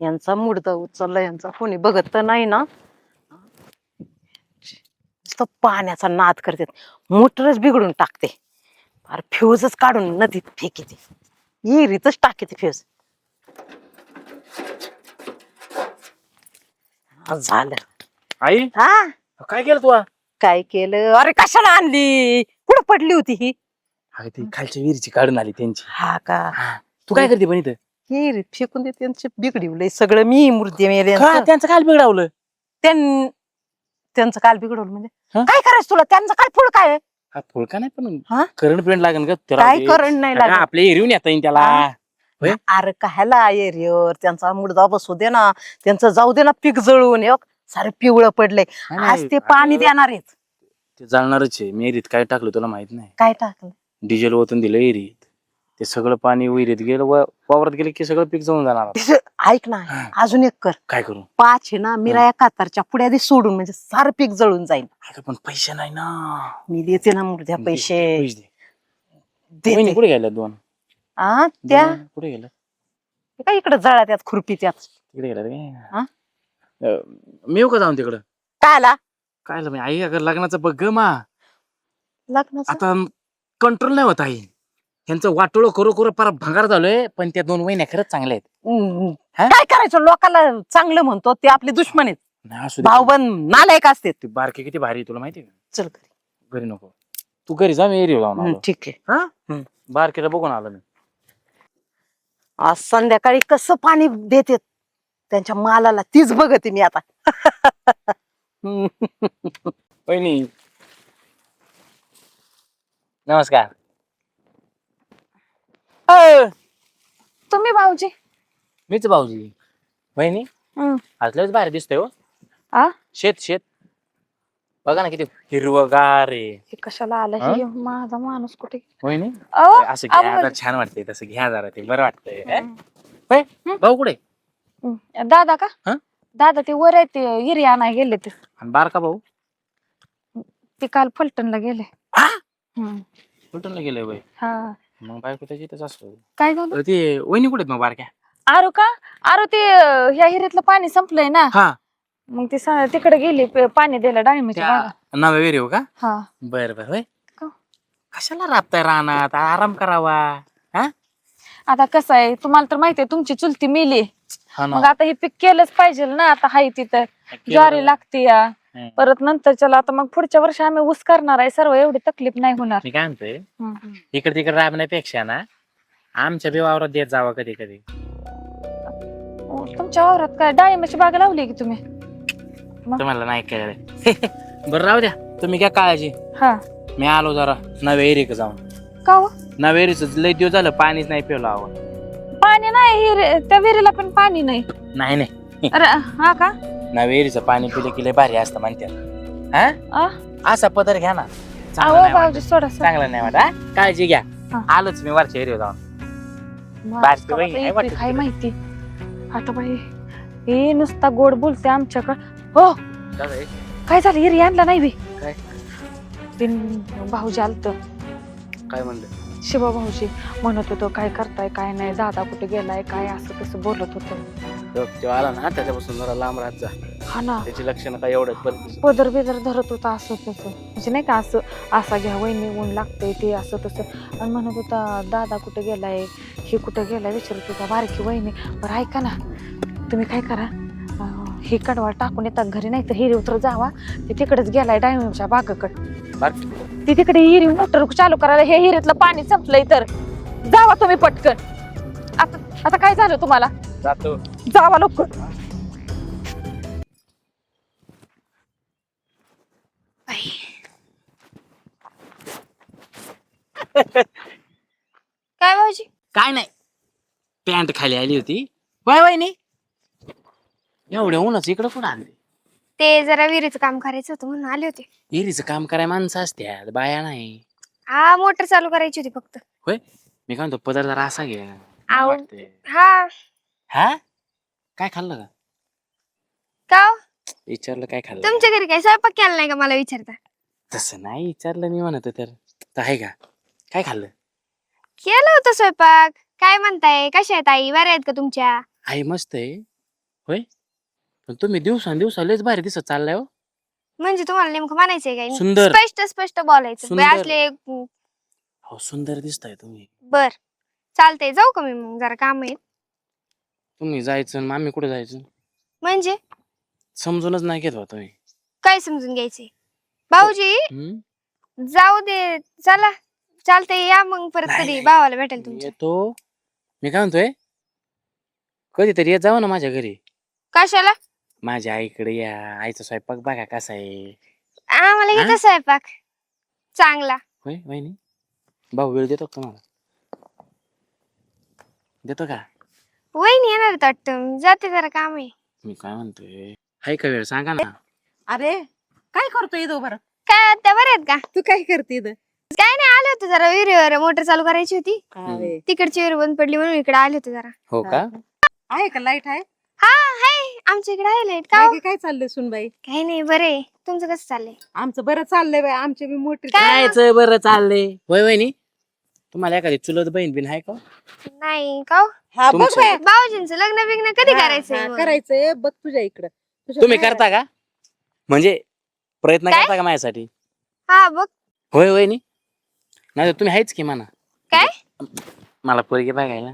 यांचा मुडदा उचलला, यांचा कोणी बघत तर नाही ना. नुसतं पाण्याचा नाद करते, मोटरच बिघडून टाकते. फार फ्यूजच काढून नदीत फेकीते, विहिरीतच टाकीते फ्यूज. झालं. आई हा काय केलं तू? काय केलं? अरे कशाला आणली? कुठं पडली होती ही? अगं ती खालच्या विहिरीची काढून आली त्यांची. हा का? तू काय करते पण इथं? विहिरीत फेकून दे, त्यांचे बिघडवलंय सगळं. मी मूर्ती मेले का त्यांचं काय बिघडावलं? त्यांचं काल बिघडवलं म्हणजे हा? काय करायचं तुला? त्यांचं काय फुड काय? हा फुलका नाही पण हा? करंट पेंट लागेल का काय करंट नाही लागत? आपल्या एरियून येता येईल त्याला. होय? अरे कायला एरियर त्यांचा मुडदा बसू दे ना, त्यांचं जाऊ दे ना पीक जळून. सारे पिवळं पडले. आज ते पाणी देणार आहेत. ते जाळणारच आहे. मी एरीत काय टाकलं तुला माहित नाही? काय टाकलं? डिझेल ओतून दिलं एरीत. ते सगळं पाणी विहिरीत गेलं, वावरात गेलं की सगळं पीक जळून जाणार. ऐक ना, अजून एक कर. काय करू? 5 आहे ना मिराया कातारच्या पुढ्या दे सोडून, म्हणजे सारं पीक जळून जाईल. अगं पण पैसे नाही ना. मी देते ना मुर्द्या पैसे. वहिनी कुठे गेल्या 2? त्या कुठे गेल्या? काय इकडे जळा त्यात खुरपी त्यात. तिकडे गेल्या हा? काय? मी येऊ का जाऊन तिकडं? काय आला काय झालं? आई अगं लग्नाचं बघ ग मा. लग्नाचं? आता कंट्रोल नाही होत आई. त्यांचं वाटोळ करू करू फार भंगार झालोय. पण त्या 2 वहिन्या खरंच चांगल्या आहेत. हा? काय करायचं? लोकांना चांगलं म्हणतो, ते आपले दुश्मन आहेत. नाही, असू दे. भाऊबंद नालायक असते. ती बारकी किती भारी आहे तुला माहिती का? चल घरी. घरी नको, तू घरी जा, मी एरिया जाऊन आलो. ठीक आहे. बारकीला बघून आलो मी. आज संध्याकाळी कसं पाणी देते त्यांच्या मालाला, तीच बघते मी आता. वहिनी नमस्कार. तुम्ही भाऊजी? मीच भाऊजी. वहिनी आज लयच बाहेर दिसतोय हो. शेत बघा ना किती हिरवगार आहे. हे कशाला आलं हे? माझा माणूस कुठे? वहिनी अहो, असं घ्या जरा, छान वाटतंय तसं घ्या जरा, ते बरं वाटतंय. भाऊ कुठे? दादा का? हा? दादा ते वर आहे, ते हिरी आणाय गेले. ते आणि बारका भाऊ? ते काल फलटणला गेले. फलटणला गेले बाई. हा. मग बायको त्याची इथंच असतो. काय झालं? ते वहिनी कुठे आहेत मग बारक्या? आरो का? आरो ते ह्या हिरीतलं पाणी संपलंय ना, हा, मग ते तिकडे गेली पाणी द्यायला डाळिंबाच्या बागा. नव्या वेरी हो का? हा. बर बर. होय, का? कशाला राबताय रानात? आराम करावा. हा, आता कसं आहे, तुम्हाला तर माहितीये तुमची चुलती मेली. हा ना. मग आता हे पीक केलंच पाहिजे ना. आता हाय तिथं ज्वारी लागते या, परत नंतरच्याला आता मग पुढच्या वर्षी आम्ही ऊस करणार आहे सर्व, एवढी तकलीफ नाही होणार. मी काय म्हणतोय, इकडे तिकडे राबण्यापेक्षा ना आमच्या बी वावरात देत जावा कधी कधी. तुमच्या वावरात काय डाळिंबाची बाग लावली की तुम्ही? तुम्हाला नाही कळलं. बरं राहू द्या, तुम्ही काय काळजी. हा. मी आलो जरा नव्या एरिक जाऊन. का हो? नव्या एरीच लय दिवस झालं पाणीच नाही पिवलं आवड. पाणी नाही त्या विहिरीला, पण पाणी नाही. नाही अरे हा का? नव्या एरीचं पाणी पिलं की लय भारी असतं म्हणतात. हा, असा पदर घ्या ना. चांगला नाही भाऊजी वाटत. सोडा चांगलं नाही वाटत. काळजी घ्या. हा. आलोच मी वरच्या एरिया जाऊन. बारकी बाई आहे वाटतं काय तिकडे. माहिती आता बाई, हे नुसता गोड बोलते आमच्याकडं. हो, काय झालं? हिरी आणला नाही बी. काय? ते भाऊजी आलत, काय म्हणलं? शिवा भाऊजी म्हणत होतो काय करताय काय नाही, दादा कुठे गेलाय काय, असं तसं बोलत होतो. तो आला ना त्याच्यापासून जरा लांब राहत जा. हा ना, त्याची लक्षणं काय एवढंच. पदर बिदर धरत होता असं तसं, म्हणजे नाही का असं असा घ्या वहिनी ऊन लागतंय ते असं तसं. आणि म्हणत होता दादा कुठे गेलाय, हे कुठं गेलाय विचारत होता बारकी वहिनी. बरं ऐका ना, तुम्ही काय करा, हे कडवा टाकून येतात घरी, नाही तर हिरी उतर जावा. ते तिकडेच गेलाय डाळिंबाच्या बागाकडे. ती तिकडे हिरी मोटर चालू करायला, हे हिरीतलं पाणी संपलंय, तर जावा तुम्ही पटकन. आता काय झालं तुम्हाला? जातो. जावा लवकर. काय भाऊजी? काय नाही, पॅन्ट खाली आली होती. वय नाही एवढ्या उन्हाच इकडं कुठं आणले? ते जरा विहिरीचं काम करायचं होतं म्हणून आले होते. एरीचं काम कराय माणसं असत्यात, बाया नाही. हा, मोटर चालू करायची होती फक्त. होय, मी काय म्हणतो पदर जरा असा घ्या. आव. वाटतंय. हा. हा, काय खाल्लं का? का हो? विचारलं काय खाल्लं? तुमच्या घरी काय स्वयंपाक केला नाही का मला विचारता? तसं नाही विचारलं मी, म्हणत तर आहे का? काय खाल्लं? केलं होतं स्वयंपाक. काय म्हणताय, कशा आहेत आई, बऱ्या आहेत का तुमच्या? आई मस्त आहे, होय पण तुम्ही दिवसा लयच भारी दिसत चाललाय हो. म्हणजे तुम्हाला नेमकं म्हणायचंय काय सुंदर. स्पष्ट बोलायचं सुंदर. असले हो सुंदर दिसताय तुम्ही. बर चालतंय जाऊ का मी मग जरा काम आहे तुम्ही जायचं आणि आम्ही कुठे जायचं म्हणजे समजूनच नाही घेत बा तुम्ही. काय समजून घ्यायचंय भाऊजी हम्म? जाऊ दे चला चालतंय या मग परत नाही, कधी नाही. भावाला भेटेल तुमच्या येतो मी काय म्हणतोय कधीतरी येत जाऊ ना माझ्या घरी. कशाला माझ्या आईकडे या आईचा स्वयंपाक बघा कसा आहे. आम्हाला हा? घेतो स्वयंपाक चांगला होय वहिनी भाऊ वेळ देतो का तुम्हाला देतो का. वहिनी येणार आहेत वाटतं जाते जरा काम आहे मी काय म्हणतोय हाय का वेळ सांगा ना. अरे काय करतोय इथं बरं? काय त्या बऱ्या आहेत का तू काय करते इथं? काय नाही आले होते जरा विहिरीवर मोटर चालू करायची होती अरे, तिकडची विहीर बंद पडली म्हणून इकडे आले होते जरा हो का आहे का लाईट आहे? हा हाय आमच्या इकडे आहे लाईट का हो? बाकी काय चाललंय सुनबाई? काही नाही बरे तुमचं कसं चाललंय आमचं बरं चाललंय बाई, आमचे बी मोठे काय? कायच बरं चाललंय होय वहिनी तुम्हाला एखादी चुलत बहीण बिन आहे का. नाही का हो? हा बघ तुमचं- बाई. भाऊजींचं लग्न बिग्न कधी हा, करायचंय हा, मग? करायचंय बघ तुझ्या इकडं तुम्ही करता का म्हणजे प्रयत्न काय? करता का माझ्यासाठी. हा बघ होय वहिनी नाही तुम्ही आहेच की म्हणा. काय मला पोरगी बघायला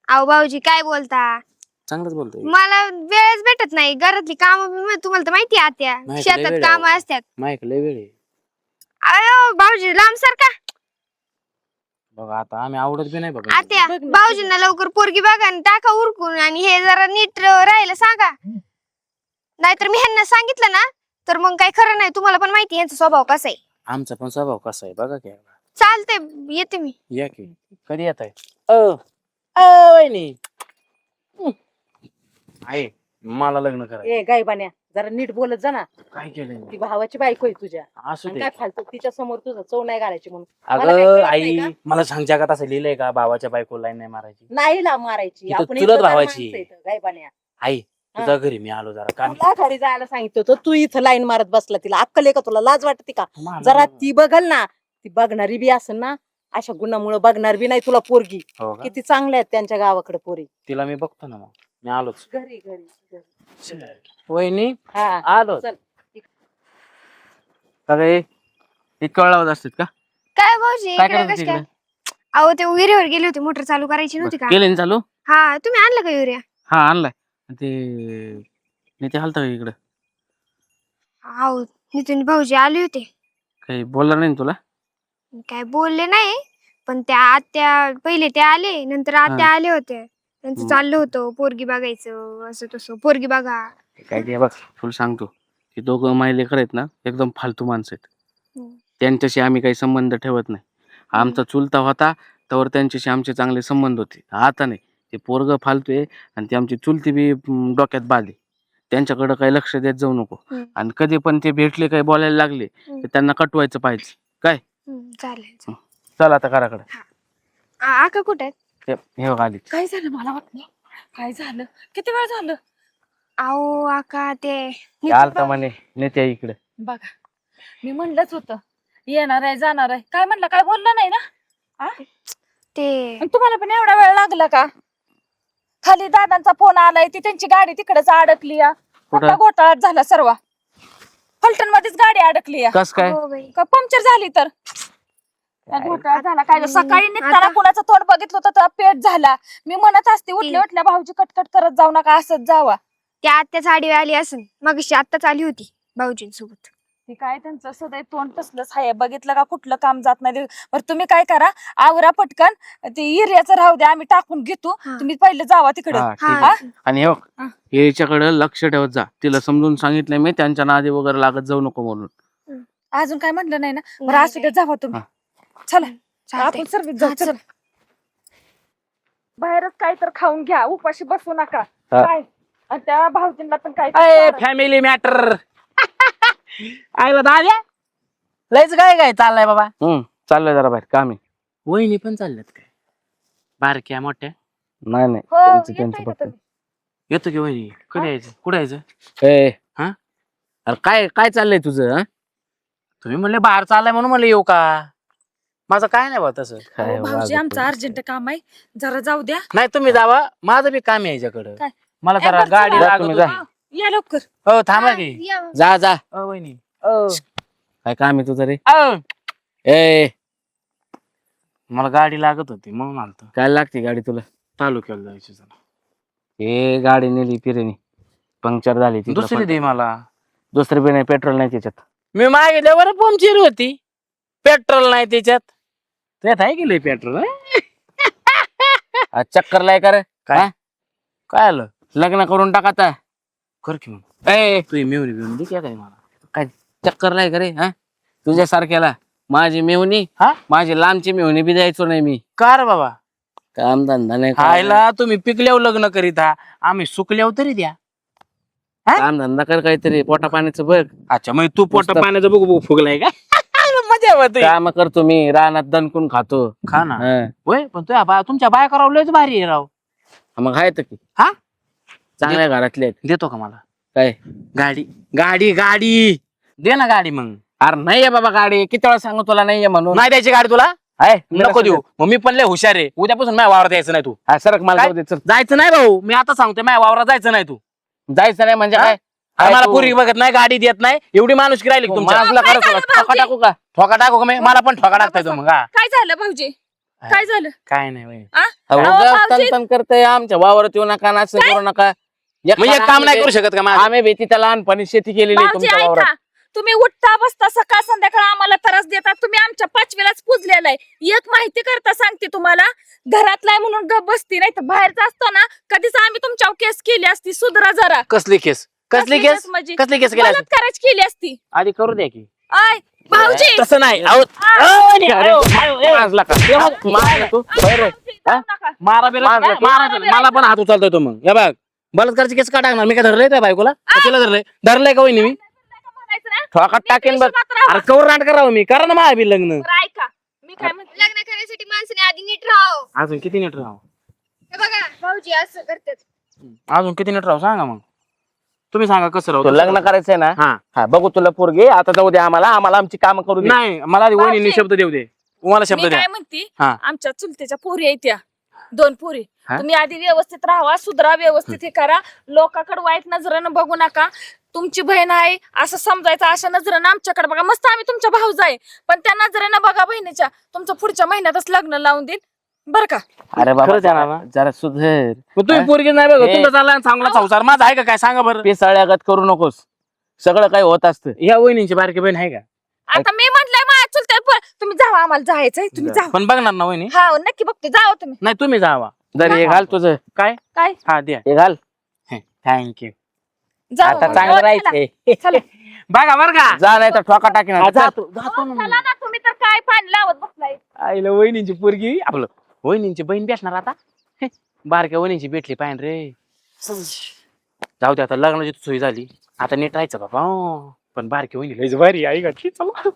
अहो भाऊजी काय बोलता चांगलंच बोलतोय. मला वेळच भेटत नाही घरातली काम तुम्हाला तर माहिती आहे आत्या माहिती लय शेतात वेळ काम आहे. असतात माझ्याकडे लय वेळ आहे. अयो भाऊजी लांब सारखा बघा आता आम्ही आवडत बी नाही बघा. आत्या बघ ना, भाऊजींना लवकर पोरगी बघा आणि टाका उरकून आणि हे जरा नीट राहायला सांगा नाहीतर मी ह्यांना सांगितलं ना तर मग काय खरं नाही तुम्हाला पण माहिती आहे यांचा स्वभाव कसा आहे आमचा पण स्वभाव कसा आहे बघा की. चालतंय येते मी या की कधी येत आहे वहिनी आहे मला लग्न करायचं. ए गायबान्या जरा नीट बोलत जा ना. काय केलंय ती भावाची बायको आहे तुझ्या असू आणि दे. काय फालतू तिच्या समोर तुझं चव नाही घालायची म्हणून मला काय अगं कळत आई नाही मला सांग जगात असं लिहिलंय का भावाच्या बायको लाईन नाही मारायची. नाही ला मारायची ती तर आपण चुलत इज्जतदार भावाची. माणसं इथं, गायबान्या. आई तुझ्या घरी मी आलो जरा काम. तुला घरी जायला सांगितलं होतं तू इथं लाईन मारत बसला तिला अक्कल आहे का तुला लाज वाटते का? जरा ती बघल ना ती बघणारी बी असेल ना अशा गुणामुळे बघणार बी नाही तुला पोरगी. हो का? किती चांगल्या आहेत त्यांच्या गावाकडे पोरी. तिला मी बघतो ना मग मी आलोच. घरी घरी वहिनी हा आलो चल. काय इतकं लावत असतात का काय भाऊजी काय इकडे करत कसं होती काय इकडे? अहो ते विहिरीवर गेली होती मोटर चालू करायची नव्हती का केले ना चालू. हा तुम्ही आणलं का युरिया हा आणलाय ते नेते हालत इकडं अहो नितीन भाऊजी आले होते काही बोलला नाही ना तुला. काय बोलले नाही पण त्या आत्या पहिले ते आले नंतर आत्या हा. आले होते त्यांचं मग. चाललं होतं पोरगी बघायचं असं तसं पोरगी बघा काय ते बघ तुला सांगतो की दोघं माहिले आहेत ना एकदम फालतू माणसं आहेत. हम्म. त्यांच्याशी आम्ही काही संबंध ठेवत नाही. आमचा चुलता होता तर त्यांच्याशी आमचे चांगले संबंध होते. आता नाही ते पोरग फालतू आहे आणि ते आमची चुलती बी डोक्यात बांधली. त्यांच्याकडे काही लक्ष देत जाऊ नको. हम्म. आणि कधी पण ते भेटले काही बोलायला लागले तर त्यांना कटवायचं पाहिजे. चालेल चल आता घराकडे. आका कुठे आहेत? हे बघ आली. काय झालं मला वाटलं काय झालं किती वेळ झालं अहो आका ते आलता म्हणे नेत्या इकडे. बघा मी म्हणलंच होतं येणार आहे जाणार आहे काय म्हणलं काय बोललं नाही ना ते आणि तुम्हाला पण एवढा वेळ लागला का खाली दादांचा फोन आलाय ती त्यांची गाडी तिकडेच अडकली या कुठं? मोठा घोटाळा झाला सर्व फलटण मध्येच गाडी अडकली या कस काय हो बाई का पंक्चर झाली तर काय घोटाळा झाला काय सकाळी निघताना कुणाचं तोंड बघितलं होतं तर पेट झाला मी म्हणत असते उठल्या उठल्या भाऊजी कटकट करत जाऊ नका असंच जावा त्या आत्याच आडवी आली असेल मग आत्ताच आली होती भाऊजींसोबत ते काय त्यांचं सदैव तोंड तसलंच आहे बघितलं का कुठलं काम जात नाही बरं तुम्ही काय करा आवरा पटकन ते एरियाचं राहू द्या आम्ही टाकून घेतो हा. तुम्ही पहिले जावा तिकडे हा, ठीक हा आहे. आणि हे बघ याच्याकडे लक्ष ठेवत जा. तिला समजून सांगितलंय मी त्यांच्या नादी वगैरे लागत जाऊ नको म्हणून. अजून काय म्हणलं नाही ना बरं नाही, असू द्या जावा तुम्ही चला आपण सर्व जाऊ चला. बाहेरच काय तर खाऊन घ्या उपाशी बसू नका हा. काय आणि त्या भाऊजींना पण काय फॅमिली मॅटर आयला दाद्या लयच काय चाललंय बाबा. चाललंय जरा बाहेर काम आहे. वहिनी पण चालल्यात काय बारक्या मोठ्या. नाही नाही हो, त्यांचं येतोय त्यांचं का फक्त. तुम्ही? येतो की वहिनी कधी यायचं कुठे यायचं हा अरे काय काय चाललंय तुझं हा? तुम्ही म्हणले बाहेर चाललाय म्हणून म्हणले येऊ का. माझं काय नाही बा तसं. अहो, भाऊजी आमचं अर्जंट काम आहे जरा जाऊ द्या नाही तुम्ही जावा माझं बी काम आहे याच्याकडं. काय? मला जरा बरं, गाडी चला. लागत तुम्ही जा. होती. या लवकर. हो थांबा की या. जा जा वहिनी काय काम आहे तुझं रे अ, ए मला गाडी लागत होती म्हणून आलतो काय लागते गाडी तुला तालुक्याला जायचं जरा. हे गाडी नेली पिरेनी पंक्चर झाली तिकडं दुसरी पण. दे मला. दुसरी बी नाही पेट्रोल नाही त्याच्यात मी मागितल्यावर पंक्चर होती पेट्रोल नाही त्याच्यात त्यात आहे की लय पेट्रोल आज चक्कर लाय कर काय काय आलं लग्न करून टाकाता कर की मग ए तू मेवणी बिवणी दे की काय मला. काय चक्कर लाय करे हा तुझ्यासारख्याला माझी मेवणी हा माझी लांबची मेवणी बी द्यायचो नाही मी कार बाबा काम धंदा नाही खायला तुम्ही पिकल्यावर लग्न करीत हा आम्ही सुकल्यावर तरी द्या. काम धंदा कर काहीतरी पोटा पाण्याचं बघ अच्छा मग तू पोटा नुसतं- पाण्याचं बघू बघू फुगलाय का मजा होते काम करतो मी रानात दणकून खातो खा ना हा. होय पण तुमच्या बाया करावं लयच भारी आहे राव. मग आहेत की हा चांगल्या घरातले आहेत. देतो का मला काय गाडी गाडी गाडी दे ना गाडी मग. अरे नाहीये बाबा गाडी किती वेळा सांगू तुला नाहीये म्हणून नाही द्यायची गाडी तुला आहे नको देऊ मग मी पण लय हुशार आहे उद्यापासून माझ्या वावरात यायचं नाही तू. हा सरक मला काय? जाऊ दे, चल. जायचं नाही भाऊ मी आता सांगतोय माझ्या वावरात जायचं नाही तू. जायचं नाही म्हणजे हा? काय मला तू- पुरी बघत नाही गाडी देत नाही एवढी माणूस राहिली तू तुमच्या. माझला करत होता. ठोका टाकू का ठोका टाकू का मी मला पण ठोका टाकताय तो मग हा. काय झालं भाऊजी? काय झालं? काय नाही वहिनी. अहो, अहो, उगाच भाऊजी. तन करतय आमच्या वावरात येऊ नका ना असं करू नका मग एक काम नाही करू शकत का माझं? आम्ही भीती त्या लहानपणी शेती केलेली आहे भाऊजी तुमच्या वावरात ऐका, तुम्ही उठता बसता सकाळ संध्याकाळ आम्हाला त्रास देता. तुम्ही आमच्या 5वीलाच पुजलेला आहे. एक माहिती करता सांगते तुम्हाला, घरातला आहे म्हणून गप बसती, नाही तर बाहेरचा असतो ना कधीच आम्ही तुमच्यावर केस केली असती. सुधरा जरा. कसली केस कसली केस म्हणजे कसली केस केली असेल? बलात्काराची केली असती. आधी करू द्या की आय भाऊजी तसं नाही अहो, माजला का? माजला तू? बरं. भाऊजी, जाऊ नका. मारा बिरा मारलं काय? तू? मला पण हात उचलतोय तो मग या बघ बलात्कारची केस का टाकणार मी काय धरलंय त्या बायकोला का तिला धरलंय का वहिनी मी म्हणायचं ना, ठोकात टाकेन बघ हिशोबात राहा. अरे कवर नाट करावं मी करा ना माझ्या बी लग्न. बरं ऐका, मी काय म्हणते, लग्न करण्यासाठी माणसाने आधी नीट राहावं. अजून किती नीट राहावं हे बघा भाऊजी असं करतात. अजून किती नीट राहावं सांगा मग तुम्ही सांगा कसं तू राहू लग्न करायचंय ना हा हा बघू तुला पोरगे आता जाऊ दे आम्हाला आमची कामं करू दे नाही मला आधी वहिनी भाऊजी. शब्द देऊ दे तुम्हाला शब्द मी द्या काय म्हणते, हा. आमच्या चुलतेच्या पोरी आहेत त्या 2 पोरी. हा? तुम्ही आधी व्यवस्थित राहावा, सुधरा, व्यवस्थित हे करा. लोकांकडे वाईट नजरेनं बघू नका. तुमची बहीण आहे असं समजायचं, अशा नजरेनं आमच्याकडे बघा. मस्त आम्ही तुमच्या भाऊज आहे, पण त्या नजरेनं बघा बहिणीच्या. तुमचं पुढच्या महिन्यातच लग्न लावून देईल बरं का. अरे बाबा खरंच आहे ना? जरा सुधर मग तुम्ही हा? पोरगी नाही बघ हे. तुमचा चालला चांगला संसार माझा आहे का काय सांगा बरं पिसाळ्यागत करू नकोस सगळं काही होत असतं ह्या वहिनीची बारकी बहीण आहे का आता मी म्हटलंय माझ्या चुलत्या तुम्ही जावा, आम्हाला जायचंय, तुम्ही जावा. पण बघणार ना वहिनी हा नक्की बघते, जावा तुम्ही. नाही तुम्ही जावा जर हे घाल तुझं काय काय हा द्या हे घाल थँक्यू जावा. आता हो, चांगलं चला. राहायचंय चला. बघा बर का जा नाही तर ठोका टाकीन आता. जातो हो, चला ना, तुम्ही तर काय पाणी लावत बसलाय. आईला वहिनीची पोरगी आपलं वहिनीची बहीण भेटणार आता बारक्या वहिनीची भेटली पाहिजे रे जाऊ दे आता लग्नाची सोय झाली आता नीट राहायचं बाबा पण बारकी वहिनी लयच भारी आई का चला